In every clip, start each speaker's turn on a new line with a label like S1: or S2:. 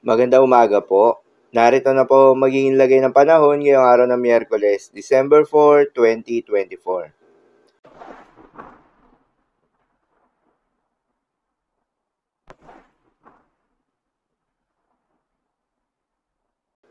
S1: Magandang umaga po. Narito na po magiging lagay ng panahon ngayong araw ng Miyerkules, December 4, 2024.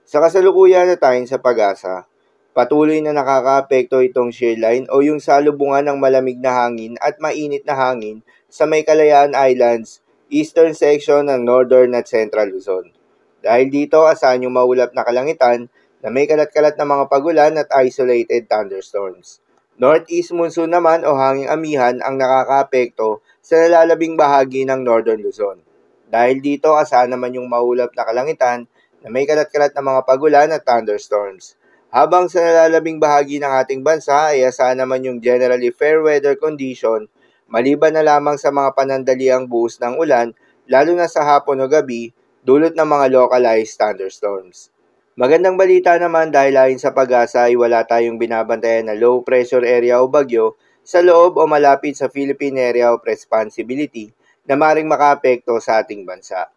S1: Sa kasalukuyan na tayong sa pag-asa, patuloy na nakakaapekto itong shear line o yung salubungan ng malamig na hangin at mainit na hangin sa may Kalayaan Islands, eastern section ng northern at central Luzon. Dahil dito, asahan yung maulap na kalangitan na may kalat-kalat na mga pagulan at isolated thunderstorms. Northeast monsoon naman o hanging amihan ang nakakaapekto sa nalalabing bahagi ng northern Luzon. Dahil dito, asahan naman yung maulap na kalangitan na may kalat-kalat na mga pagulan at thunderstorms. Habang sa nalalabing bahagi ng ating bansa ay asahan naman yung generally fair weather condition, maliban na lamang sa mga panandaliang buhos ng ulan, lalo na sa hapon o gabi, dulot ng mga localized thunderstorms. Magandang balita naman dahil ayon sa pag-asa ay wala tayong binabantayan na low pressure area o bagyo sa loob o malapit sa Philippine Area of Responsibility na maring makaapekto sa ating bansa.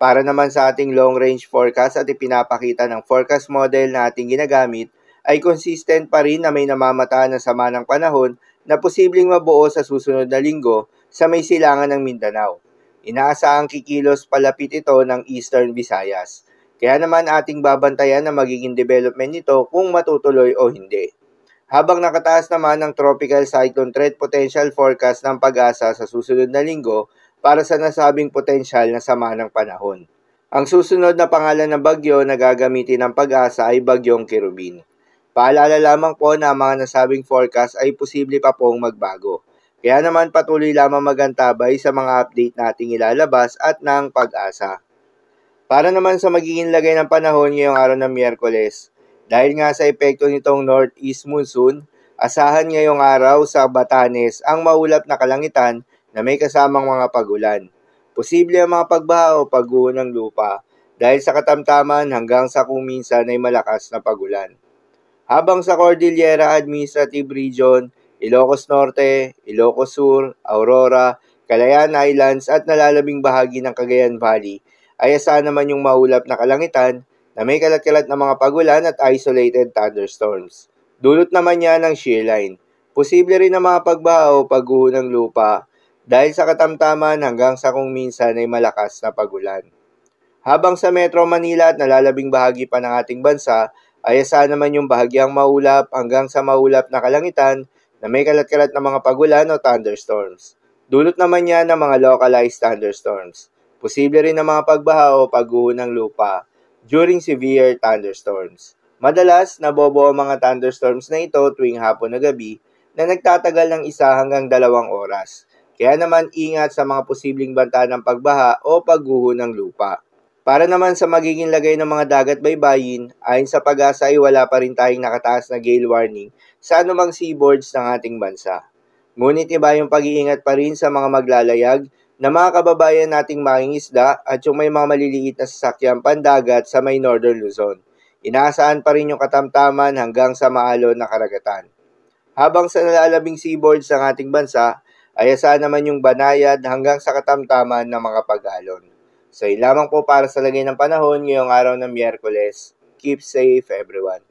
S1: Para naman sa ating long-range forecast at ipinapakita ng forecast model na ating ginagamit, ay consistent pa rin na may namamataan na sama ng panahon na posibleng mabuo sa susunod na linggo sa may silangan ng Mindanao. Inaasahang kikilos palapit ito ng Eastern Visayas. Kaya naman ating babantayan na magiging development nito kung matutuloy o hindi. Habang nakataas naman ang tropical cyclone threat potential forecast ng pag-asa sa susunod na linggo, para sa nasabing potensyal na sama ng panahon. Ang susunod na pangalan ng bagyo na gagamitin ng pag-asa ay Bagyong Kirubin. Paalala lamang po na ang mga nasabing forecast ay posible pa pong magbago. Kaya naman patuloy lamang magantabay sa mga update nating ilalabas at ng pag-asa. Para naman sa magiging lagay ng panahon ngayong araw ng Miyerkules, dahil nga sa epekto nitong northeast monsoon, asahan ngayong araw sa Batanes ang maulap na kalangitan na may kasamang mga pagulan. Posible ang mga pagbaha o pagguho ng lupa dahil sa katamtaman hanggang sa kung minsan ay malakas na pagulan. Habang sa Cordillera Administrative Region, Ilocos Norte, Ilocos Sur, Aurora, Kalayaan Islands at nalalabing bahagi ng Cagayan Valley ay asahan naman yung maulap na kalangitan na may kalat-kalat na mga pagulan at isolated thunderstorms. Dulot naman niya ng shear line. Posible rin na mga pagbaha o pagguho ng lupa dahil sa katamtaman hanggang sa kung minsan ay malakas na pagulan. Habang sa Metro Manila at nalalabing bahagi pa ng ating bansa, ay asahan naman yung bahagyang maulap hanggang sa maulap na kalangitan na may kalat-kalat na mga pagulan o thunderstorms. Dulot naman yan ng mga localized thunderstorms. Posible rin na mga pagbaha o pagguho ng lupa during severe thunderstorms. Madalas, nabobo ang mga thunderstorms na ito tuwing hapon o gabi na nagtatagal ng 1 hanggang 2 oras. Kaya naman ingat sa mga posibleng banta ng pagbaha o pagguho ng lupa. Para naman sa magiging lagay ng mga dagat baybayin, ayon sa pag-asa ay wala pa rin tayong nakataas na gale warning sa anumang seaboards ng ating bansa. Ngunit iba yung pag-iingat pa rin sa mga maglalayag na mga kababayan nating mangingisda at yung may mga maliliit na sasakyang pandagat sa may northern Luzon. Inaasahan pa rin yung katamtaman hanggang sa maalon na karagatan. Habang sa nalalabing seaboards ng ating bansa, ay asahan naman yung banayad hanggang sa katamtaman ng mga pag-alon. So, yun lamang po para sa lagay ng panahon ngayong araw ng Miyerkules. Keep safe everyone.